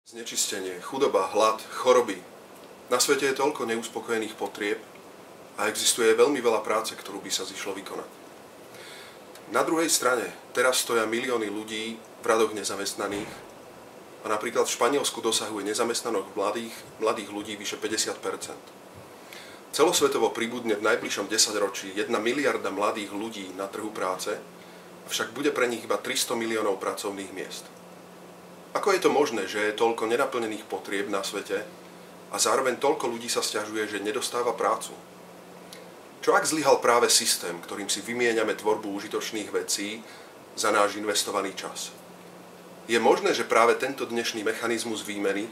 Znečistenie, chudoba, hlad, choroby. Na svete je toľko neuspokojených potrieb a existuje veľmi veľa práce, ktorú by sa zišlo vykonať. Na druhej strane teraz stoja milióny ľudí v radoch nezamestnaných a napríklad v Španielsku dosahuje nezamestnanosť mladých ľudí vyše 50%. Celosvetovo pribudne v najbližšom 10-ročí 1 miliarda mladých ľudí na trhu práce, avšak bude pre nich iba 300 miliónov pracovných miest. Ako je to možné, že je toľko nenaplnených potrieb na svete a zároveň toľko ľudí sa sťažuje, že nedostáva prácu? Čo ak zlyhal práve systém, ktorým si vymieňame tvorbu užitočných vecí za náš investovaný čas? Je možné, že práve tento dnešný mechanizmus výmeny,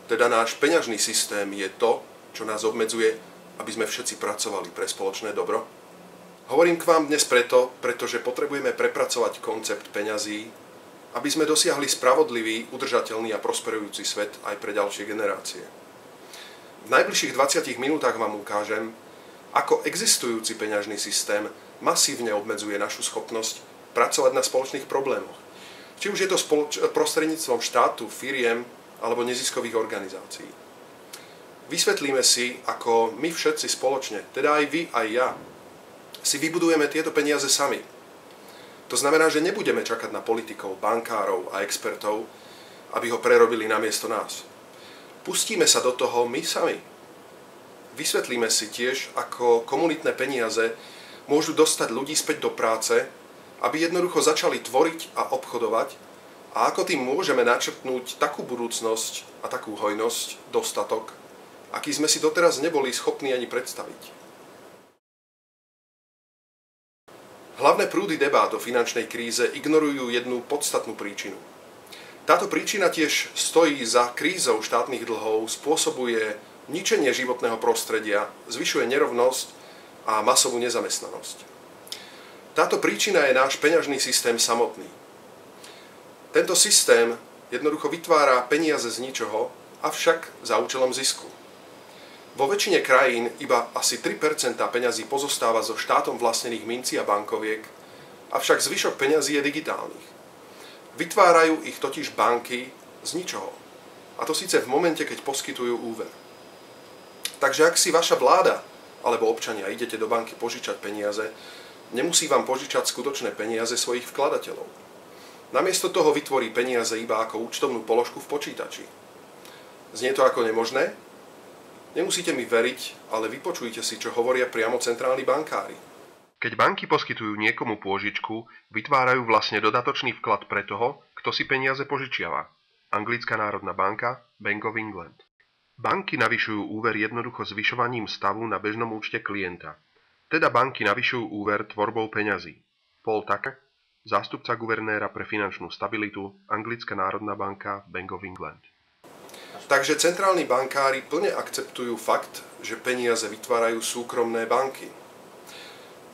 teda náš peňažný systém, je to, čo nás obmedzuje, aby sme všetci pracovali pre spoločné dobro? Hovorím k vám dnes pretože potrebujeme prepracovať koncept peňazí, aby sme dosiahli spravodlivý, udržateľný a prosperujúci svet aj pre ďalšie generácie. V najbližších 20 minútach vám ukážem, ako existujúci peňažný systém masívne obmedzuje našu schopnosť pracovať na spoločných problémoch. Či už je to prostredníctvom štátu, firiem alebo neziskových organizácií. Vysvetlíme si, ako my všetci spoločne, teda aj vy, aj ja, si vybudujeme tieto peniaze sami. To znamená, že nebudeme čakať na politikov, bankárov a expertov, aby ho prerobili namiesto nás. Pustíme sa do toho my sami. Vysvetlíme si tiež, ako komunitné peniaze môžu dostať ľudí späť do práce, aby jednoducho začali tvoriť a obchodovať a ako tým môžeme načrtnúť takú budúcnosť a takú hojnosť, dostatok, aký sme si doteraz neboli schopní ani predstaviť. Hlavné prúdy debát o finančnej kríze ignorujú jednu podstatnú príčinu. Táto príčina tiež stojí za krízou štátnych dlhov, spôsobuje ničenie životného prostredia, zvyšuje nerovnosť a masovú nezamestnanosť. Táto príčina je náš peňažný systém samotný. Tento systém jednoducho vytvára peniaze z ničoho, avšak za účelom zisku. Vo väčšine krajín iba asi 3% peňazí pozostáva zo štátom vlastnených mincí a bankoviek, avšak zvyšok peňazí je digitálnych. Vytvárajú ich totiž banky z ničoho. A to síce v momente, keď poskytujú úver. Takže ak si vaša vláda alebo občania idete do banky požičať peniaze, nemusí vám požičať skutočné peniaze svojich vkladateľov. Namiesto toho vytvorí peniaze iba ako účtovnú položku v počítači. Znie to ako nemožné? Nemusíte mi veriť, ale vypočujte si, čo hovoria priamo centrálni bankári. Keď banky poskytujú niekomu pôžičku, vytvárajú vlastne dodatočný vklad pre toho, kto si peniaze požičiava. Anglická národná banka, Bank of England. Banky navyšujú úver jednoducho zvyšovaním stavu na bežnom účte klienta. Teda banky navyšujú úver tvorbou peňazí. Paul Tucker, zástupca guvernéra pre finančnú stabilitu, Anglická národná banka, Bank of England. Takže centrálni bankári plne akceptujú fakt, že peniaze vytvárajú súkromné banky.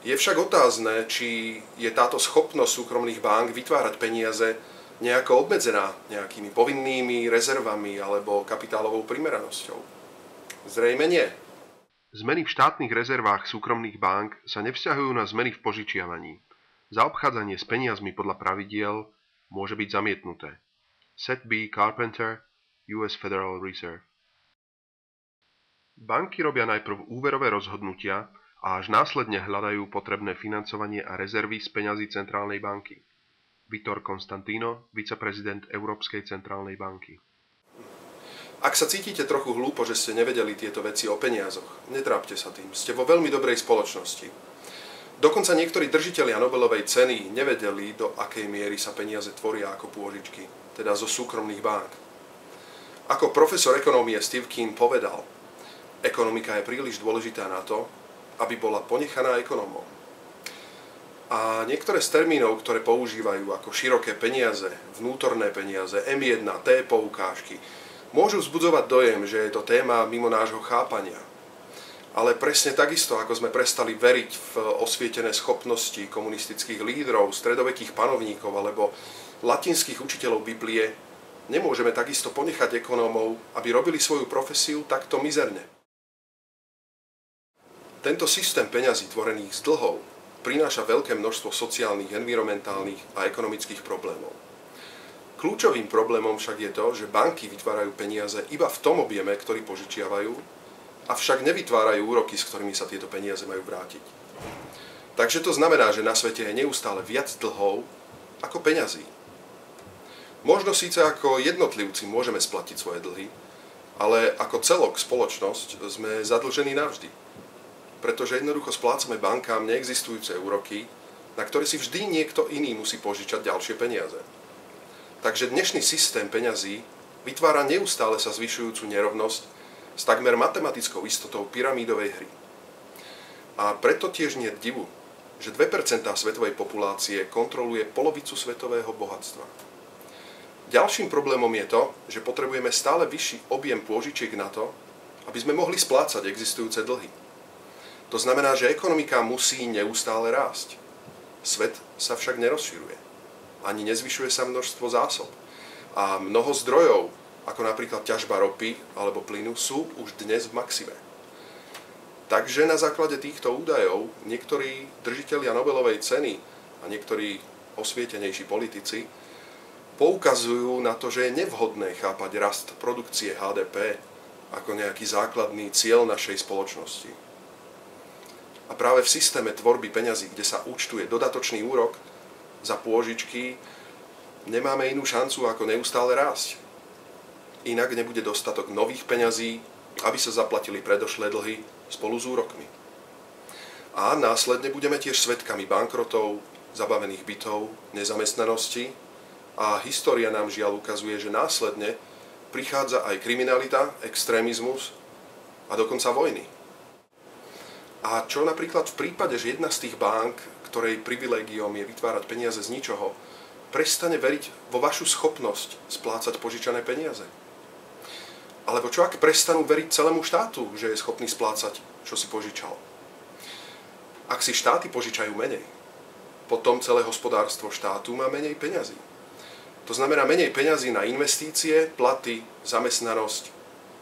Je však otázne, či je táto schopnosť súkromných bank vytvárať peniaze nejako obmedzená nejakými povinnými rezervami alebo kapitálovou primeranosťou. Zrejme nie. Zmeny v štátnych rezervách súkromných bank sa nevzťahujú na zmeny v požičiavaní. Zaobchádzanie s peniazmi podľa pravidiel môže byť zamietnuté. Seth B. Carpenter, US Federal Reserve. Banky robia najprv úverové rozhodnutia a až následne hľadajú potrebné financovanie a rezervy z peňazí centrálnej banky. Vitor Constantino, viceprezident Európskej centrálnej banky. Ak sa cítite trochu hlúpo, že ste nevedeli tieto veci o peniazoch, netrápte sa tým, ste vo veľmi dobrej spoločnosti. Dokonca niektorí držitelia Nobelovej ceny nevedeli, do akej miery sa peniaze tvoria ako pôžičky, teda zo súkromných bank. Ako profesor ekonómie Steve Keen povedal, ekonomika je príliš dôležitá na to, aby bola ponechaná ekonómom. A niektoré z termínov, ktoré používajú ako široké peniaze, vnútorné peniaze, M1, T poukážky, môžu vzbudzovať dojem, že je to téma mimo nášho chápania. Ale presne takisto, ako sme prestali veriť v osvietené schopnosti komunistických lídrov, stredovekých panovníkov alebo latinských učiteľov Biblie, nemôžeme takisto ponechať ekonómov, aby robili svoju profesiu takto mizerne. Tento systém peňazí tvorených z dlhov prináša veľké množstvo sociálnych, environmentálnych a ekonomických problémov. Kľúčovým problémom však je to, že banky vytvárajú peniaze iba v tom objeme, ktorý požičiavajú, avšak nevytvárajú úroky, s ktorými sa tieto peniaze majú vrátiť. Takže to znamená, že na svete je neustále viac dlhov ako peňazí. Možno síce ako jednotlivci môžeme splatiť svoje dlhy, ale ako celok spoločnosť sme zadlžení navždy. Pretože jednoducho splácame bankám neexistujúce úroky, na ktoré si vždy niekto iný musí požičať ďalšie peniaze. Takže dnešný systém peňazí vytvára neustále sa zvyšujúcu nerovnosť s takmer matematickou istotou pyramídovej hry. A preto tiež nie je divu, že 2% svetovej populácie kontroluje polovicu svetového bohatstva. Ďalším problémom je to, že potrebujeme stále vyšší objem pôžičiek na to, aby sme mohli splácať existujúce dlhy. To znamená, že ekonomika musí neustále rásť. Svet sa však nerozširuje. Ani nezvyšuje sa množstvo zásob. A mnoho zdrojov, ako napríklad ťažba ropy alebo plynu, sú už dnes v maxime. Takže na základe týchto údajov niektorí držitelia Nobelovej ceny a niektorí osvietenejší politici poukazujú na to, že je nevhodné chápať rast produkcie HDP ako nejaký základný cieľ našej spoločnosti. A práve v systéme tvorby peňazí, kde sa účtuje dodatočný úrok za pôžičky, nemáme inú šancu ako neustále rásť. Inak nebude dostatok nových peňazí, aby sa zaplatili predošlé dlhy spolu s úrokmi. A následne budeme tiež svedkami bankrotov, zabavených bytov, nezamestnanosti a história nám žiaľ ukazuje, že následne prichádza aj kriminalita, extrémizmus a dokonca vojny. A čo napríklad v prípade, že jedna z tých bank, ktorej privilégiom je vytvárať peniaze z ničoho, prestane veriť vo vašu schopnosť splácať požičané peniaze? Alebo čo ak prestanú veriť celému štátu, že je schopný splácať, čo si požičal? Ak si štáty požičajú menej, potom celé hospodárstvo štátu má menej peňazí. To znamená menej peňazí na investície, platy, zamestnanosť,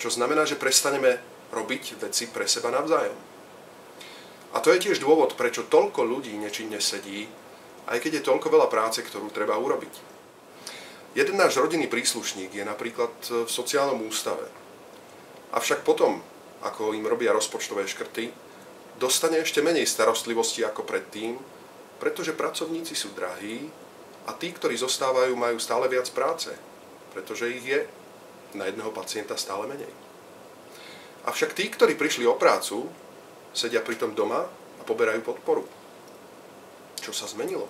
čo znamená, že prestaneme robiť veci pre seba navzájom. A to je tiež dôvod, prečo toľko ľudí nečinne sedí, aj keď je toľko veľa práce, ktorú treba urobiť. Jeden náš rodinný príslušník je napríklad v sociálnom ústave. Avšak potom, ako im robia rozpočtové škrty, dostane ešte menej starostlivosti ako predtým, pretože pracovníci sú drahí a tí, ktorí zostávajú, majú stále viac práce, pretože ich je na jedného pacienta stále menej. Avšak tí, ktorí prišli o prácu, sedia pritom doma a poberajú podporu. Čo sa zmenilo?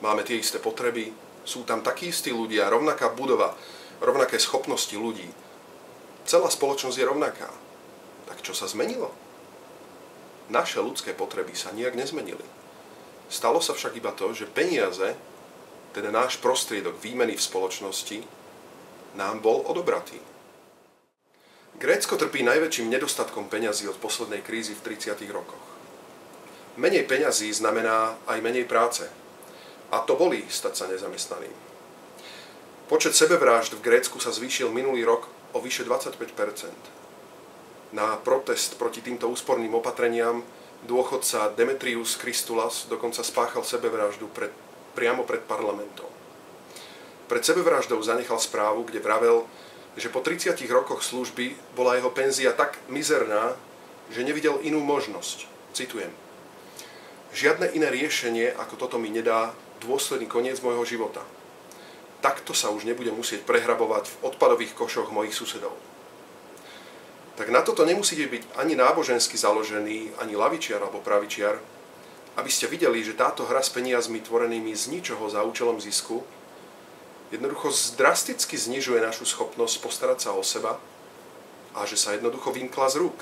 Máme tie isté potreby, sú tam takí istí ľudia, rovnaká budova, rovnaké schopnosti ľudí. Celá spoločnosť je rovnaká. Tak čo sa zmenilo? Naše ľudské potreby sa nijak nezmenili. Stalo sa však iba to, že peniaze, teda náš prostriedok výmeny v spoločnosti, nám bol odobratý. Grécko trpí najväčším nedostatkom peňazí od poslednej krízy v 30. rokoch. Menej peňazí znamená aj menej práce. A to bolí stať sa nezamestnaným. Počet sebevrážd v Grécku sa zvýšil minulý rok o vyše 25%. Na protest proti týmto úsporným opatreniam dôchodca Demetrius Christoulas dokonca spáchal sebevraždu priamo pred parlamentom. Pred sebevraždou zanechal správu, kde vravel, že po 30 rokoch služby bola jeho penzia tak mizerná, že nevidel inú možnosť. Citujem. Žiadne iné riešenie ako toto mi nedá dôsledný koniec môjho života. Takto sa už nebudem musieť prehrabovať v odpadových košoch mojich susedov. Tak na toto nemusíte byť ani nábožensky založený, ani lavičiar alebo pravičiar, aby ste videli, že táto hra s peniazmi tvorenými z ničoho za účelom zisku jednoducho drasticky znižuje našu schopnosť postarať sa o seba a že sa jednoducho vymkla z rúk.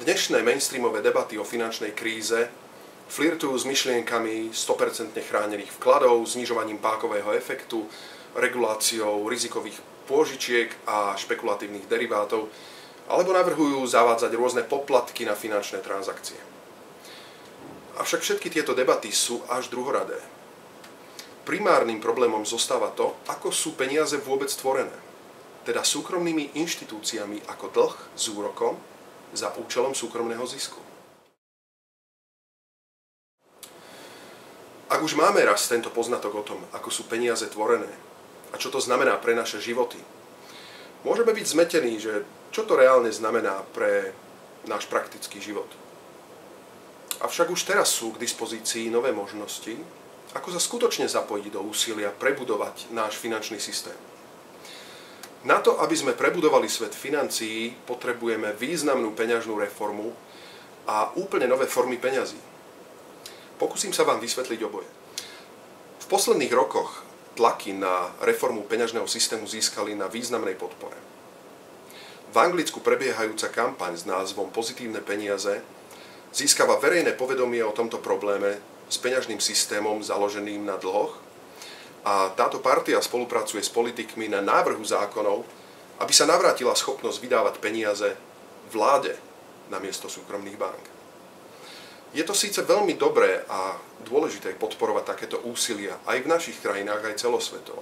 Dnešné mainstreamové debaty o finančnej kríze flirtujú s myšlienkami 100% chránených vkladov, znižovaním pákového efektu, reguláciou rizikových pôžičiek a špekulatívnych derivátov, alebo navrhujú zavádzať rôzne poplatky na finančné transakcie. Avšak všetky tieto debaty sú až druhoradé. Primárnym problémom zostáva to, ako sú peniaze vôbec tvorené, teda súkromnými inštitúciami ako dlh s úrokom za účelom súkromného zisku. Ak už máme raz tento poznatok o tom, ako sú peniaze tvorené a čo to znamená pre naše životy, môžeme byť zmetení, že čo to reálne znamená pre náš praktický život. Avšak už teraz sú k dispozícii nové možnosti, ako sa skutočne zapojiť do úsilia prebudovať náš finančný systém. Na to, aby sme prebudovali svet financií, potrebujeme významnú peňažnú reformu a úplne nové formy peňazí. Pokúsim sa vám vysvetliť oboje. V posledných rokoch tlaky na reformu peňažného systému získali na významnej podpore. V Anglicku prebiehajúca kampaň s názvom Pozitívne peniaze získava verejné povedomie o tomto probléme s peňažným systémom založeným na dlhoch a táto partia spolupracuje s politikmi na návrhu zákonov, aby sa navrátila schopnosť vydávať peniaze vláde namiesto súkromných bank. Je to síce veľmi dobré a dôležité podporovať takéto úsilia aj v našich krajinách, aj celosvetovo.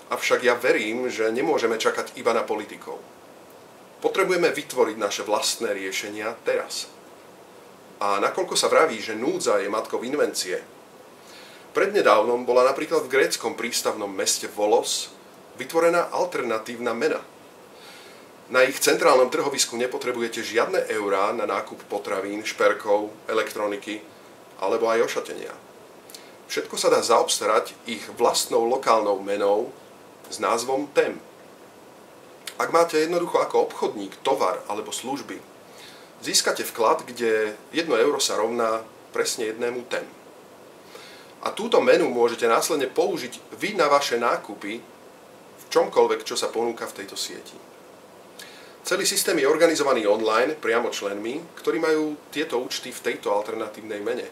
Avšak ja verím, že nemôžeme čakať iba na politikov. Potrebujeme vytvoriť naše vlastné riešenia teraz. A nakoľko sa vraví, že núdza je matkou invencie, prednedávnom bola napríklad v gréckom prístavnom meste Volos vytvorená alternatívna mena. Na ich centrálnom trhovisku nepotrebujete žiadne eurá na nákup potravín, šperkov, elektroniky alebo aj ošatenia. Všetko sa dá zaobstarať ich vlastnou lokálnou menou s názvom TEM. Ak máte jednoducho ako obchodník tovar alebo služby, získate vklad, kde 1 euro sa rovná presne 1 TEM. A túto menu môžete následne použiť vy na vaše nákupy v čomkoľvek, čo sa ponúka v tejto sieti. Celý systém je organizovaný online priamo členmi, ktorí majú tieto účty v tejto alternatívnej mene.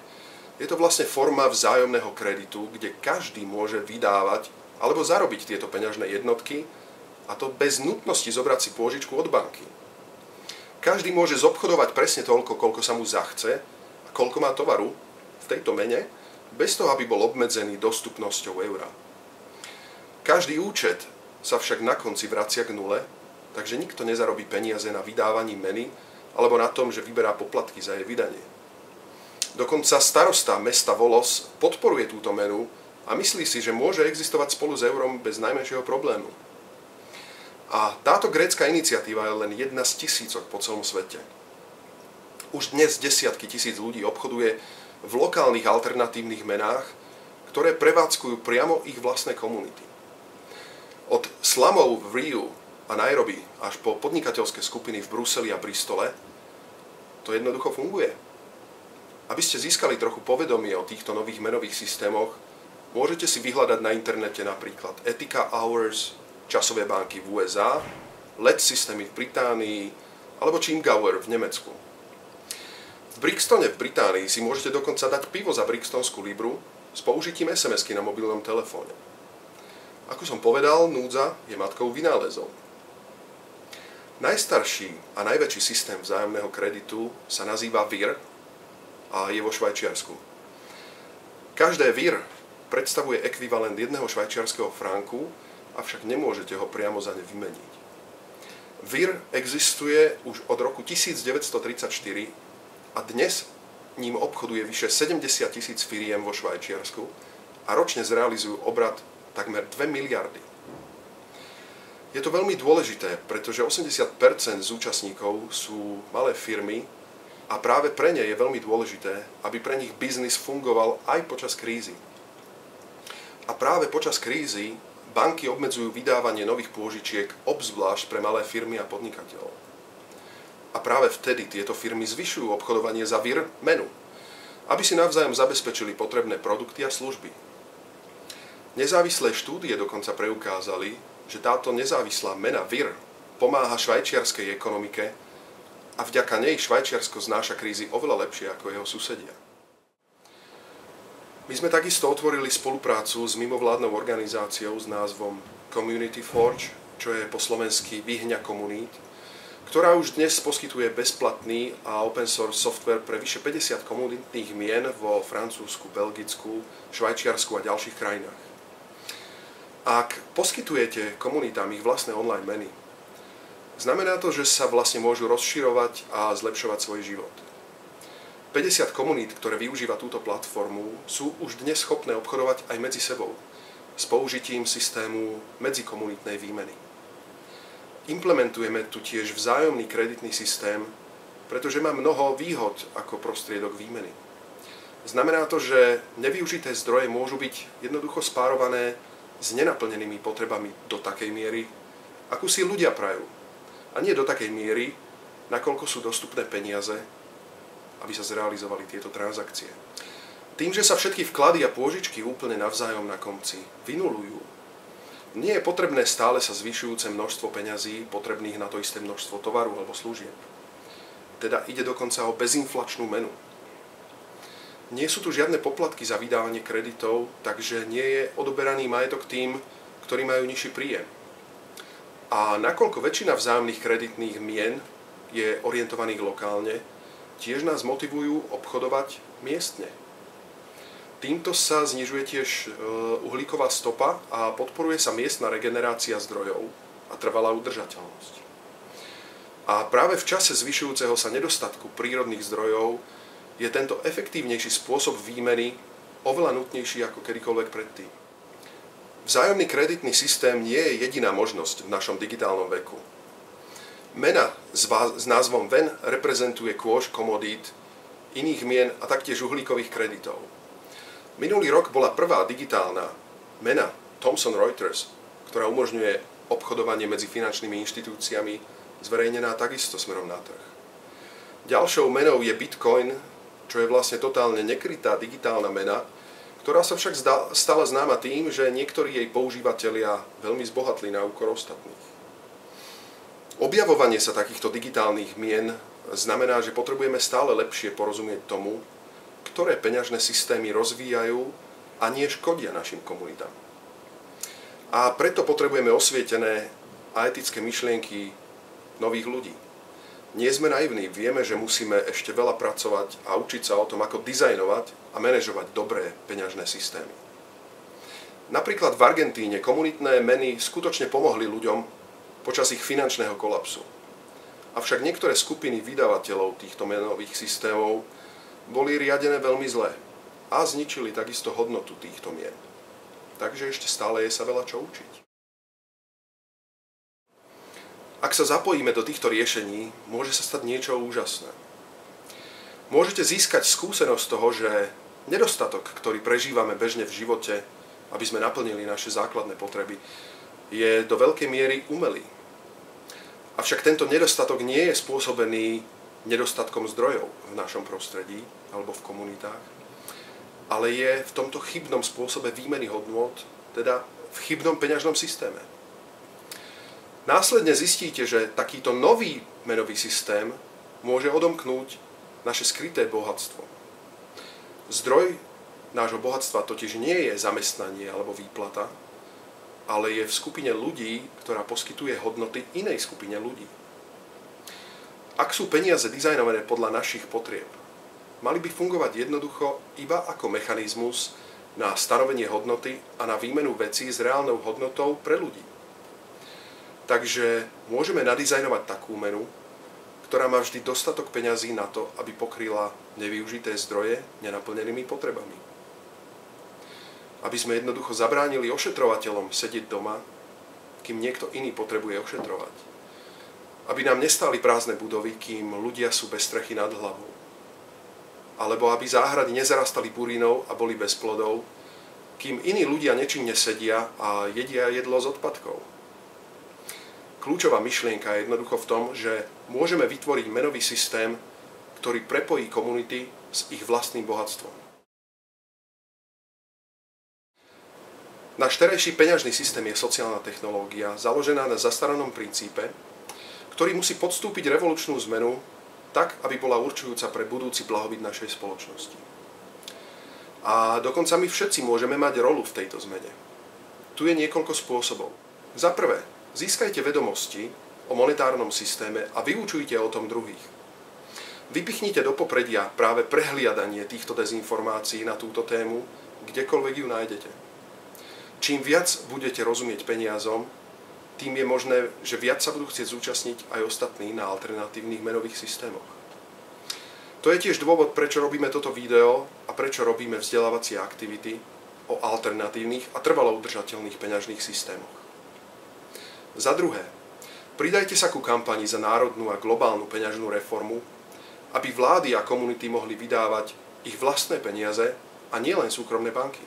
Je to vlastne forma vzájomného kreditu, kde každý môže vydávať alebo zarobiť tieto peňažné jednotky, a to bez nutnosti zobrať si pôžičku od banky. Každý môže zobchodovať presne toľko, koľko sa mu zachce a koľko má tovaru v tejto mene, bez toho, aby bol obmedzený dostupnosťou eura. Každý účet sa však na konci vracia k nule, takže nikto nezarobí peniaze na vydávaní meny alebo na tom, že vyberá poplatky za jej vydanie. Dokonca starosta mesta Volos podporuje túto menu a myslí si, že môže existovať spolu s eurom bez najmenšieho problému. A táto grécka iniciatíva je len jedna z tisícok po celom svete. Už dnes desiatky tisíc ľudí obchoduje v lokálnych alternatívnych menách, ktoré prevádzkujú priamo ich vlastné komunity. Od slumov v Riu a Nairobi až po podnikateľské skupiny v Bruseli a Bristole to jednoducho funguje. Aby ste získali trochu povedomie o týchto nových menových systémoch, môžete si vyhľadať na internete napríklad Ethica Hours, časové banky v USA, LED systémy v Británii alebo Chiemgauer v Nemecku. V Brixtone v Británii si môžete dokonca dať pivo za brixtonskú libru s použitím SMS-ky na mobilnom telefóne. Ako som povedal, núdza je matkou vynálezov. Najstarší a najväčší systém vzájomného kreditu sa nazýva VIR a je vo Švajčiarsku. Každé VIR predstavuje ekvivalent 1 švajčiarskeho franku, avšak nemôžete ho priamo za ne vymeniť. VIR existuje už od roku 1934 a dnes ním obchoduje vyše 70 000 firiem vo Švajčiarsku a ročne zrealizujú obrat takmer 2 miliardy. Je to veľmi dôležité, pretože 80% z účastníkov sú malé firmy a práve pre ne je veľmi dôležité, aby pre nich biznis fungoval aj počas krízy. A práve počas krízy banky obmedzujú vydávanie nových pôžičiek, obzvlášť pre malé firmy a podnikateľov. A práve vtedy tieto firmy zvyšujú obchodovanie za VIR menu, aby si navzájom zabezpečili potrebné produkty a služby. Nezávislé štúdie dokonca preukázali, že táto nezávislá mena VIR pomáha švajčiarskej ekonomike a vďaka nej Švajčiarsko znáša krízy oveľa lepšie ako jeho susedia. My sme takisto otvorili spoluprácu s mimovládnou organizáciou s názvom Community Forge, čo je po slovensky Výhňa komunít, ktorá už dnes poskytuje bezplatný a open source software pre vyše 50 komunitných mien vo Francúzsku, Belgicku, Švajčiarsku a ďalších krajinách. Ak poskytujete komunitám ich vlastné online meny, znamená to, že sa vlastne môžu rozširovať a zlepšovať svoj život. 50 komunít, ktoré využíva túto platformu, sú už dnes schopné obchodovať aj medzi sebou s použitím systému medzikomunitnej výmeny. Implementujeme tu tiež vzájomný kreditný systém, pretože má mnoho výhod ako prostriedok výmeny. Znamená to, že nevyužité zdroje môžu byť jednoducho spárované s nenaplnenými potrebami do takej miery, akú si ľudia prajú. A nie do takej miery, nakoľko sú dostupné peniaze, aby sa zrealizovali tieto transakcie. Tým, že sa všetky vklady a pôžičky úplne navzájom na konci vynulujú, nie je potrebné stále sa zvyšujúce množstvo peňazí potrebných na to isté množstvo tovaru alebo služieb. Teda ide dokonca o bezinflačnú menu. Nie sú tu žiadne poplatky za vydávanie kreditov, takže nie je odoberaný majetok tým, ktorí majú nižší príjem. A nakoľko väčšina vzájomných kreditných mien je orientovaných lokálne, tiež nás motivujú obchodovať miestne. Týmto sa znižuje tiež uhlíková stopa a podporuje sa miestna regenerácia zdrojov a trvalá udržateľnosť. A práve v čase zvyšujúceho sa nedostatku prírodných zdrojov je tento efektívnejší spôsob výmeny oveľa nutnejší ako kedykoľvek predtým. Vzájomný kreditný systém nie je jediná možnosť v našom digitálnom veku. Mena s názvom VEN reprezentuje kôš komodít, iných mien a taktiež uhlíkových kreditov. Minulý rok bola prvá digitálna mena Thomson Reuters, ktorá umožňuje obchodovanie medzi finančnými inštitúciami, zverejnená takisto smerom na trh. Ďalšou menou je Bitcoin, čo je vlastne totálne nekrytá digitálna mena, ktorá sa však stala známa tým, že niektorí jej používatelia veľmi zbohatli na úkor ostatných. Objavovanie sa takýchto digitálnych mien znamená, že potrebujeme stále lepšie porozumieť tomu, ktoré peňažné systémy rozvíjajú a nie škodia našim komunitám. A preto potrebujeme osvietené a etické myšlienky nových ľudí. Nie sme naivní, vieme, že musíme ešte veľa pracovať a učiť sa o tom, ako dizajnovať a manažovať dobré peňažné systémy. Napríklad v Argentíne komunitné meny skutočne pomohli ľuďom počas ich finančného kolapsu. Avšak niektoré skupiny vydavateľov týchto menových systémov boli riadené veľmi zlé a zničili takisto hodnotu týchto mien. Takže ešte stále je sa veľa čo učiť. Ak sa zapojíme do týchto riešení, môže sa stať niečo úžasné. Môžete získať skúsenosť toho, že nedostatok, ktorý prežívame bežne v živote, aby sme naplnili naše základné potreby, je do veľkej miery umelý. Avšak tento nedostatok nie je spôsobený nedostatkom zdrojov v našom prostredí alebo v komunitách, ale je v tomto chybnom spôsobe výmeny hodnôt, teda v chybnom peňažnom systéme. Následne zistíte, že takýto nový menový systém môže odomknúť naše skryté bohatstvo. Zdroj nášho bohatstva totiž nie je zamestnanie alebo výplata, ale je v skupine ľudí, ktorá poskytuje hodnoty inej skupine ľudí. Ak sú peniaze dizajnované podľa našich potrieb, mali by fungovať jednoducho iba ako mechanizmus na stanovenie hodnoty a na výmenu vecí s reálnou hodnotou pre ľudí. Takže môžeme nadizajnovať takú menu, ktorá má vždy dostatok peňazí na to, aby pokryla nevyužité zdroje nenaplnenými potrebami. Aby sme jednoducho zabránili ošetrovateľom sedieť doma, kým niekto iný potrebuje ošetrovať. Aby nám nestáli prázdne budovy, kým ľudia sú bez strechy nad hlavou. Alebo aby záhrady nezarastali burinou a boli bez plodov, kým iní ľudia nečinne sedia a jedia jedlo z odpadkov. Kľúčová myšlienka je jednoducho v tom, že môžeme vytvoriť menový systém, ktorý prepojí komunity s ich vlastným bohatstvom. Náš terajší peňažný systém je sociálna technológia, založená na zastaranom princípe, ktorý musí podstúpiť revolučnú zmenu tak, aby bola určujúca pre budúci blahobyt našej spoločnosti. A dokonca my všetci môžeme mať rolu v tejto zmene. Tu je niekoľko spôsobov. Za prvé, získajte vedomosti o monetárnom systéme a vyučujte o tom druhých. Vypichnite do popredia práve prehliadanie týchto dezinformácií na túto tému, kdekoľvek ju nájdete. Čím viac budete rozumieť peniazom, tým je možné, že viac sa budú chcieť zúčastniť aj ostatní na alternatívnych menových systémoch. To je tiež dôvod, prečo robíme toto video a prečo robíme vzdelávacie aktivity o alternatívnych a trvalo udržateľných peňažných systémoch. Za druhé, pridajte sa ku kampani za národnú a globálnu peňažnú reformu, aby vlády a komunity mohli vydávať ich vlastné peniaze a nielen súkromné banky.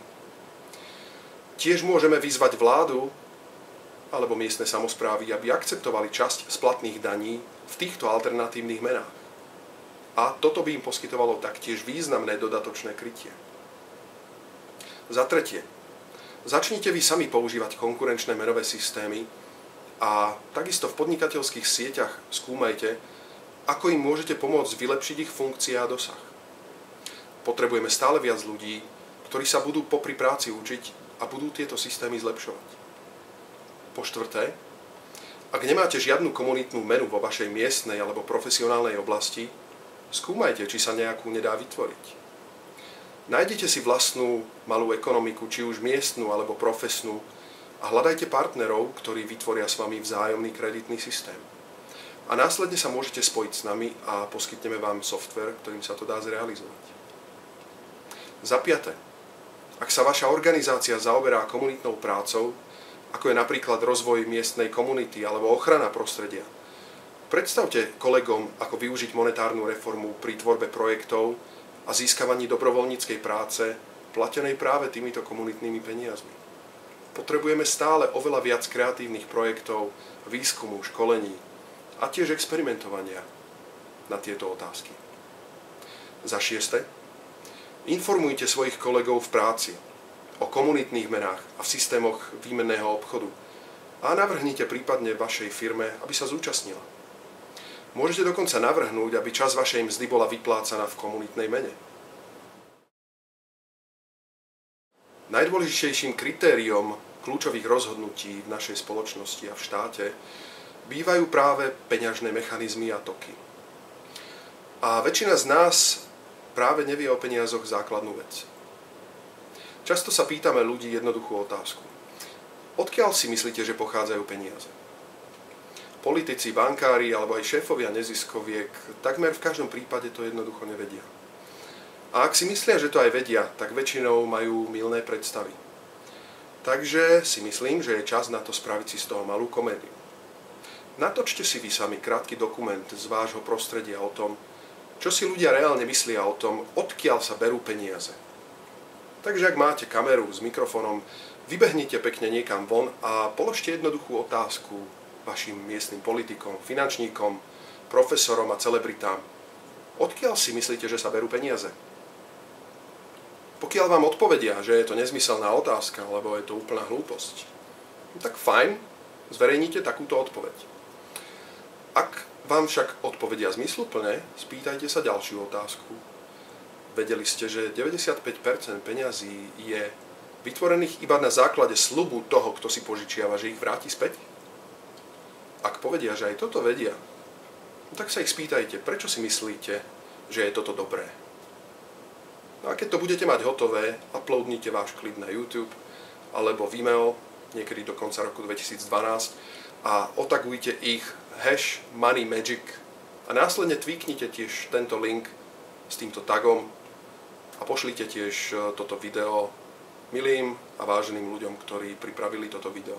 Tiež môžeme vyzvať vládu alebo miestne samosprávy, aby akceptovali časť splatných daní v týchto alternatívnych menách. A toto by im poskytovalo taktiež významné dodatočné krytie. Za tretie, začnite vy sami používať konkurenčné menové systémy a takisto v podnikateľských sieťach skúmajte, ako im môžete pomôcť vylepšiť ich funkcie a dosah. Potrebujeme stále viac ľudí, ktorí sa budú popri práci učiť a budú tieto systémy zlepšovať. Po štvrté, ak nemáte žiadnu komunitnú menu vo vašej miestnej alebo profesionálnej oblasti, skúmajte, či sa nejakú nedá vytvoriť. Nájdete si vlastnú malú ekonomiku, či už miestnu alebo profesnú, a hľadajte partnerov, ktorí vytvoria s vami vzájomný kreditný systém. A následne sa môžete spojiť s nami a poskytneme vám software, ktorým sa to dá zrealizovať. Za piate, ak sa vaša organizácia zaoberá komunitnou prácou, ako je napríklad rozvoj miestnej komunity alebo ochrana prostredia, predstavte kolegom, ako využiť monetárnu reformu pri tvorbe projektov a získavaní dobrovoľníckej práce, platenej práve týmito komunitnými peniazmi. Potrebujeme stále oveľa viac kreatívnych projektov, výskumu, školení a tiež experimentovania na tieto otázky. Za šieste, informujte svojich kolegov v práci o komunitných menách a v systémoch výmenného obchodu a navrhnite prípadne vašej firme, aby sa zúčastnila. Môžete dokonca navrhnúť, aby časť vašej mzdy bola vyplácaná v komunitnej mene. Najdôležitejším kritériom kľúčových rozhodnutí v našej spoločnosti a v štáte bývajú práve peňažné mechanizmy a toky. A väčšina z nás práve nevie o peniazoch základnú vec. Často sa pýtame ľudí jednoduchú otázku. Odkiaľ si myslíte, že pochádzajú peniaze? Politici, bankári alebo aj šéfovia neziskoviek takmer v každom prípade to jednoducho nevedia. A ak si myslia, že to aj vedia, tak väčšinou majú mylné predstavy. Takže si myslím, že je čas na to spraviť si z toho malú komédiu. Natočte si vy sami krátky dokument z vášho prostredia o tom, čo si ľudia reálne myslia o tom, odkiaľ sa berú peniaze. Takže ak máte kameru s mikrofónom, vybehnite pekne niekam von a položte jednoduchú otázku vašim miestnym politikom, finančníkom, profesorom a celebritám. Odkiaľ si myslíte, že sa berú peniaze? Pokiaľ vám odpovedia, že je to nezmyselná otázka, alebo je to úplná hlúposť, tak fajn, zverejnite takúto odpoveď. Ak vám však odpovedia zmysluplne, spýtajte sa ďalšiu otázku. Vedeli ste, že 95% peňazí je vytvorených iba na základe sľubu toho, kto si požičiava, že ich vráti späť? Ak povedia, že aj toto vedia, tak sa ich spýtajte, prečo si myslíte, že je toto dobré. No a keď to budete mať hotové, uploadnite váš klip na YouTube alebo Vimeo niekedy do konca roku 2012 a otagujte ich #MoneyMagic a následne tweaknite tiež tento link s týmto tagom a pošlite tiež toto video milým a váženým ľuďom, ktorí pripravili toto video.